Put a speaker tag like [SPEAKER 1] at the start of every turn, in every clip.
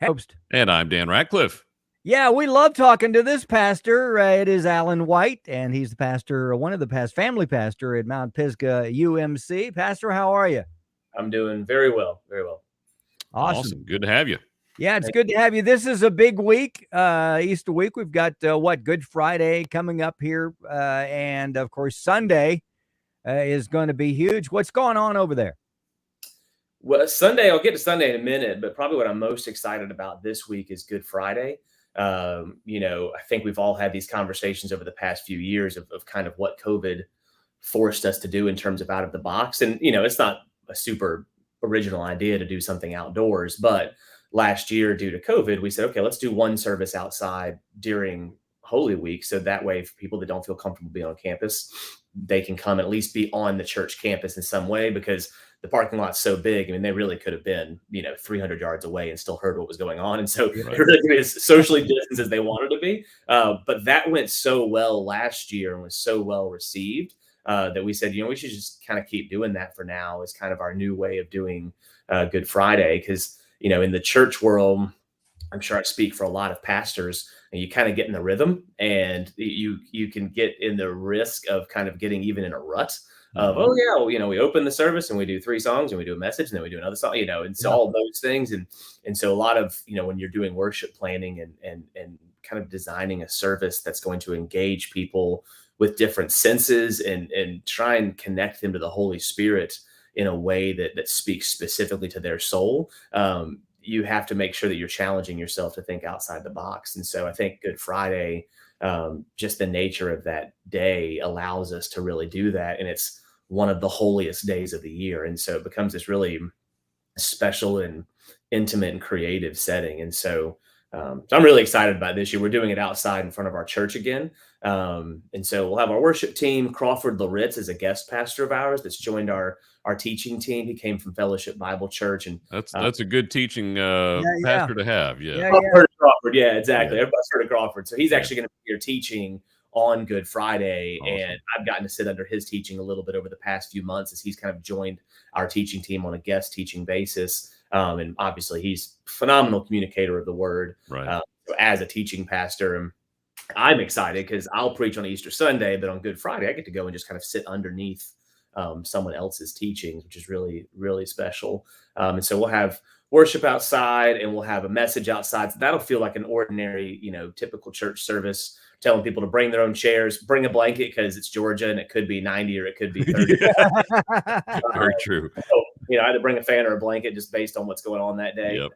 [SPEAKER 1] Host.
[SPEAKER 2] And I'm Dan Ratcliffe.
[SPEAKER 1] Yeah, we love talking to this pastor. It is Alan White, and he's the pastor, one of the family pastor at Mount Pisgah UMC. Pastor, how are you?
[SPEAKER 3] I'm doing very well, very well.
[SPEAKER 1] Awesome.
[SPEAKER 2] Good to have you.
[SPEAKER 1] Yeah, it's good to have you. This is a big week, Easter week. We've got Good Friday coming up here, and of course Sunday is going to be huge. What's going on over there?
[SPEAKER 3] Well, Sunday, I'll get to Sunday in a minute, but probably what I'm most excited about this week is Good Friday. I think we've all had these conversations over the past few years of kind of what COVID forced us to do in terms of out of the box. And, it's not a super original idea to do something outdoors, but last year due to COVID, we said, okay, let's do one service outside during Holy Week. So that way, for people that don't feel comfortable being on campus, they can come and at least be on the church campus in some way, because the parking lot's so big. I mean, they really could have been, 300 yards away and still heard what was going on. And so it really could be as socially distanced as they wanted to be. But that went so well last year and was so well received that we said, we should just kind of keep doing that for now as kind of our new way of doing Good Friday. Because, in the church world, I'm sure I speak for a lot of pastors, and you kind of get in the rhythm, and you can get in the risk of kind of getting even in a rut of, we open the service and we do 3 songs and we do a message and then we do another song, and so all those things. And so a lot of, when you're doing worship planning and kind of designing a service that's going to engage people with different senses and try and connect them to the Holy Spirit in a way that speaks specifically to their soul, you have to make sure that you're challenging yourself to think outside the box. And so I think Good Friday, just the nature of that day allows us to really do that. And it's one of the holiest days of the year. And so it becomes this really special and intimate and creative setting. And so I'm really excited about this year. We're doing it outside in front of our church again. And so we'll have our worship team. Crawford Loritz is a guest pastor of ours that's joined our teaching team. He came from Fellowship Bible Church. And
[SPEAKER 2] that's a good teaching pastor to have. Yeah.
[SPEAKER 3] I've heard of Crawford. Yeah, exactly. Everybody's heard of Crawford. So he's actually going to be here teaching on Good Friday. Awesome. And I've gotten to sit under his teaching a little bit over the past few months as he's kind of joined our teaching team on a guest teaching basis. And obviously he's a phenomenal communicator of the word.
[SPEAKER 2] Right.
[SPEAKER 3] So as a teaching pastor, I'm excited because I'll preach on Easter Sunday, but on Good Friday, I get to go and just kind of sit underneath someone else's teachings, which is really, really special. And so we'll have worship outside and we'll have a message outside. So that'll feel like an ordinary, typical church service, telling people to bring their own chairs, bring a blanket because it's Georgia and it could be 90 or it could be 30.
[SPEAKER 2] Very true.
[SPEAKER 3] So, either bring a fan or a blanket just based on what's going on that day.
[SPEAKER 2] Yep.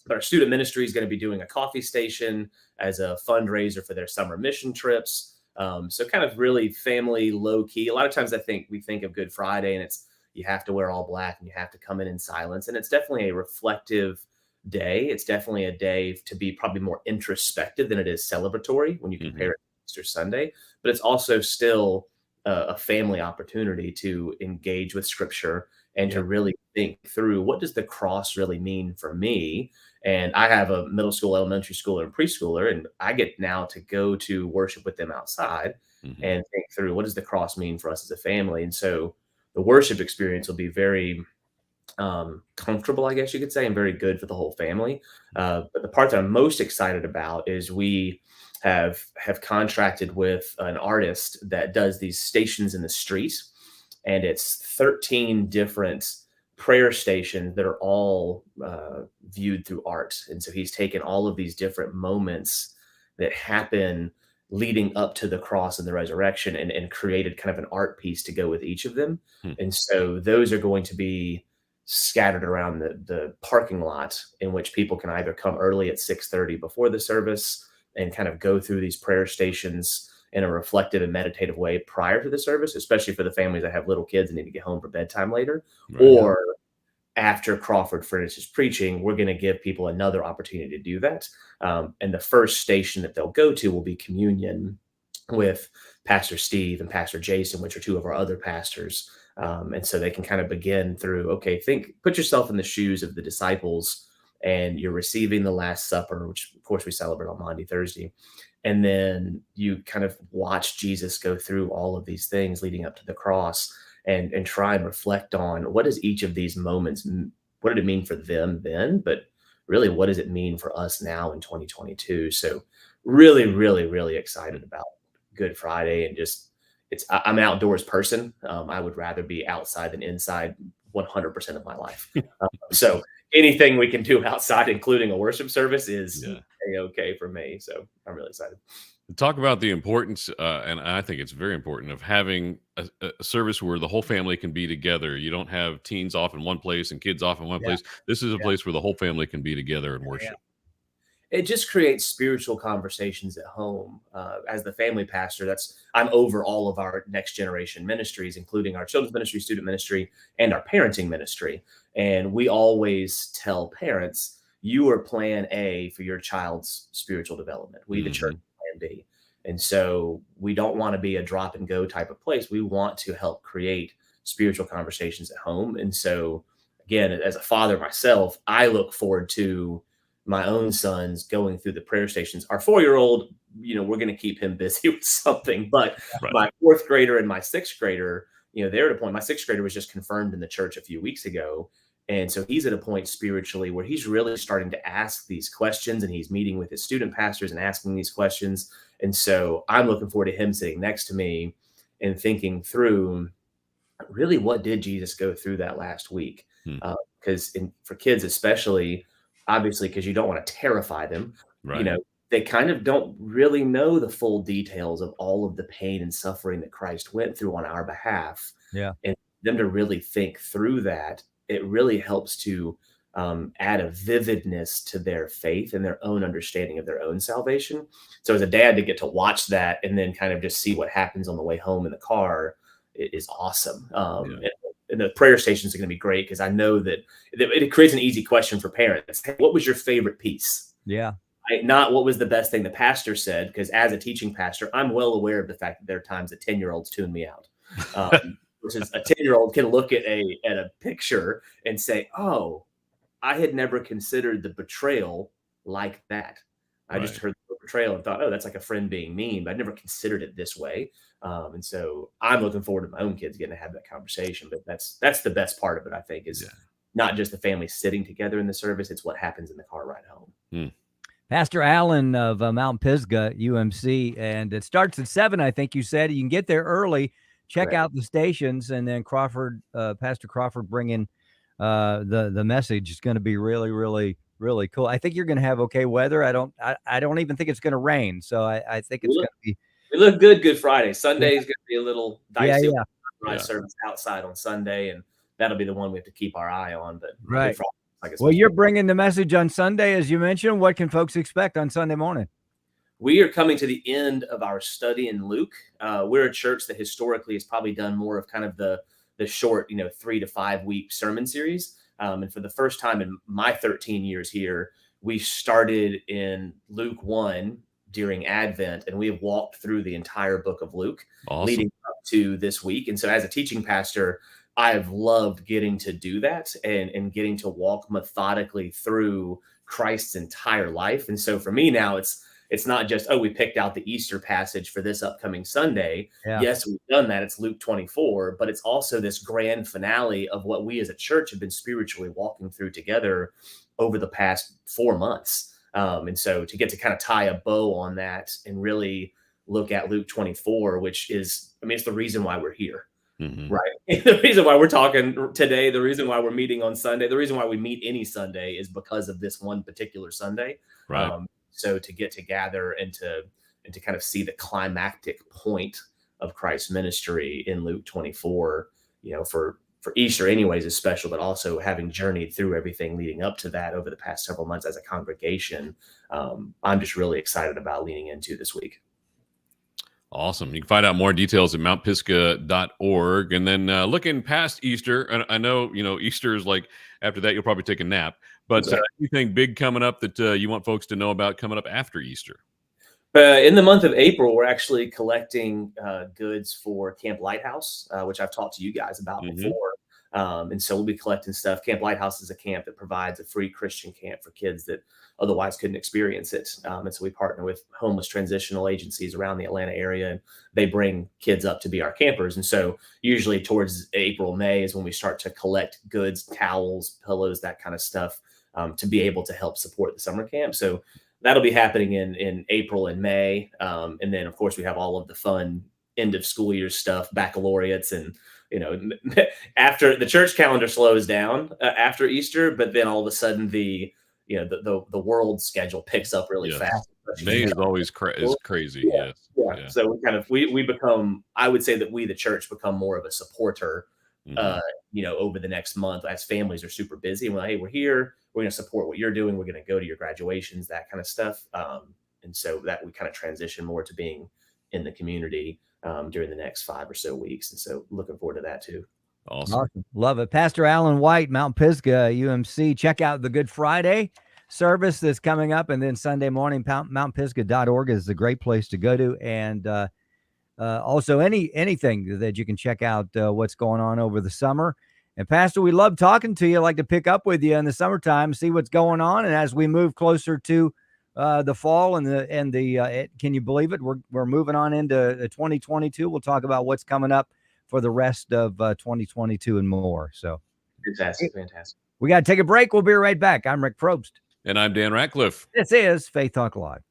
[SPEAKER 3] But our student ministry is going to be doing a coffee station as a fundraiser for their summer mission trips. So kind of really family, low key. A lot of times we think of Good Friday and you have to wear all black and you have to come in silence. And it's definitely a reflective day. It's definitely a day to be probably more introspective than it is celebratory when you compare it to Easter Sunday. But it's also still a family opportunity to engage with Scripture and to really think through, what does the cross really mean for me? And I have a middle school, elementary schooler, and preschooler, and I get now to go to worship with them outside and think through, what does the cross mean for us as a family? And so the worship experience will be very comfortable, I guess you could say, and very good for the whole family. But the part that I'm most excited about is we have contracted with an artist that does these stations in the street, and it's 13 different prayer stations that are all viewed through art. And so he's taken all of these different moments that happen leading up to the cross and the resurrection and created kind of an art piece to go with each of them. And so those are going to be scattered around the parking lot, in which people can either come early at 6:30 before the service and kind of go through these prayer stations in a reflective and meditative way prior to the service, especially for the families that have little kids and need to get home for bedtime later. Right. Or after Crawford finishes preaching, we're going to give people another opportunity to do that. And the first station that they'll go to will be communion with Pastor Steve and Pastor Jason, which are 2 of our other pastors. And so they can kind of begin through, put yourself in the shoes of the disciples, and you're receiving the Last Supper, which of course we celebrate on Maundy Thursday. And then you kind of watch Jesus go through all of these things leading up to the cross and try and reflect on, what does each of these moments, what did it mean for them then? But really, what does it mean for us now in 2022? So really, really, really excited about Good Friday, and just I'm an outdoors person. I would rather be outside than inside 100% of my life. So anything we can do outside, including a worship service, is okay for me. So I'm really excited.
[SPEAKER 2] Talk about the importance, and I think it's very important, of having a service where the whole family can be together. You don't have teens off in one place and kids off in one place. This is a place where the whole family can be together and worship.
[SPEAKER 3] It just creates spiritual conversations at home. As the family pastor, I'm over all of our next generation ministries, including our children's ministry, student ministry, and our parenting ministry. And we always tell parents, you are plan A for your child's spiritual development. We, the church, plan B. And so we don't want to be a drop and go type of place. We want to help create spiritual conversations at home. And so, again, as a father myself, I look forward to my own sons going through the prayer stations. Our 4-year-old, we're going to keep him busy with something, but my 4th grader and my 6th grader, they're at a point. My 6th grader was just confirmed in the church a few weeks ago. And so he's at a point spiritually where he's really starting to ask these questions, and he's meeting with his student pastors and asking these questions. And so I'm looking forward to him sitting next to me and thinking through, really, what did Jesus go through that last week? Because for kids especially, obviously, because you don't want to terrify them, they kind of don't really know the full details of all of the pain and suffering that Christ went through on our behalf. And them to really think through that, it really helps to add a vividness to their faith and their own understanding of their own salvation. So as a dad, to get to watch that and then kind of just see what happens on the way home in the car, it is awesome. And the prayer stations are going to be great, because I know that it creates an easy question for parents. Hey, what was your favorite piece? Not what was the best thing the pastor said, because as a teaching pastor, I'm well aware of the fact that there are times that 10-year-olds tune me out. Which is, a 10-year-old can look at a picture and say, oh, I had never considered the betrayal like that. I just heard the betrayal and thought, oh, that's like a friend being mean, but I never considered it this way. And so I'm looking forward to my own kids getting to have that conversation. But that's the best part of it, I think, is not just the family sitting together in the service. It's what happens in the car ride home.
[SPEAKER 1] Pastor Allen of Mount Pisgah, UMC, and it starts at 7, I think you said. You can get there early, check out the stations, and then Pastor Crawford bringing the message is going to be really, really, really cool. I think you're going to have okay weather. I don't even think it's going to rain, so I think it's going to be.
[SPEAKER 3] We look Good Friday. Sunday is going to be a little dicey. Service outside on Sunday, and that'll be the one we have to keep our eye on. But
[SPEAKER 1] Good Friday, well, you're bringing the message on Sunday, as you mentioned. What can folks expect on Sunday morning?
[SPEAKER 3] We are coming to the end of our study in Luke. We're a church that historically has probably done more of kind of the short, 3 to 5 week sermon series. And for the first time in my 13 years here, we started in Luke 1 during Advent, and we have walked through the entire book of Luke leading up to this week. And so as a teaching pastor, I've loved getting to do that and getting to walk methodically through Christ's entire life. And so for me now, it's not just, oh, we picked out the Easter passage for this upcoming Sunday. Yes, we've done that. It's Luke 24, but it's also this grand finale of what we as a church have been spiritually walking through together over the past 4 months. And so to get to kind of tie a bow on that and really look at Luke 24, which is, it's the reason why we're here. Right. The reason why we're talking today, the reason why we're meeting on Sunday, the reason why we meet any Sunday is because of this one particular Sunday. So to get to gather and to kind of see the climactic point of Christ's ministry in Luke 24, for Easter anyways is special, but also having journeyed through everything leading up to that over the past several months as a congregation, I'm just really excited about leaning into this week.
[SPEAKER 2] Awesome. You can find out more details at mountpisgah.org. And then looking past Easter, I know, Easter is like, after that, you'll probably take a nap. But anything big coming up that you want folks to know about coming up after Easter?
[SPEAKER 3] In the month of April, we're actually collecting goods for Camp Lighthouse, which I've talked to you guys about before. And so we'll be collecting stuff. Camp Lighthouse is a camp that provides a free Christian camp for kids that otherwise couldn't experience it. And so we partner with homeless transitional agencies around the Atlanta area, and they bring kids up to be our campers. And so usually towards April, May is when we start to collect goods, towels, pillows, that kind of stuff to be able to help support the summer camp. So that'll be happening in April and May. And then, of course, we have all of the fun end of school year stuff, baccalaureates, and after the church calendar slows down after Easter, but then all of a sudden the world schedule picks up really fast.
[SPEAKER 2] May is always crazy.
[SPEAKER 3] Yeah. So we become, I would say that we, the church, become more of a supporter, over the next month as families are super busy. And we're like, hey, we're here. We're going to support what you're doing. We're going to go to your graduations, that kind of stuff. And so that we kind of transition more to being in the community during the next 5 or so weeks. And so looking forward to that too.
[SPEAKER 2] Awesome.
[SPEAKER 1] Love it. Pastor Alan White, Mount Pisgah, UMC. Check out the Good Friday service that's coming up. And then Sunday morning, mountpisgah.org is a great place to go to. And also anything that you can check out what's going on over the summer. And Pastor, we love talking to you. I'd like to pick up with you in the summertime, see what's going on. And as we move closer to the fall and can you believe it? We're moving on into 2022. We'll talk about what's coming up for the rest of 2022 and more. So
[SPEAKER 3] fantastic.
[SPEAKER 1] We got to take a break. We'll be right back. I'm Rick Probst.
[SPEAKER 2] And I'm Dan Ratcliffe.
[SPEAKER 1] This is Faith Talk Live.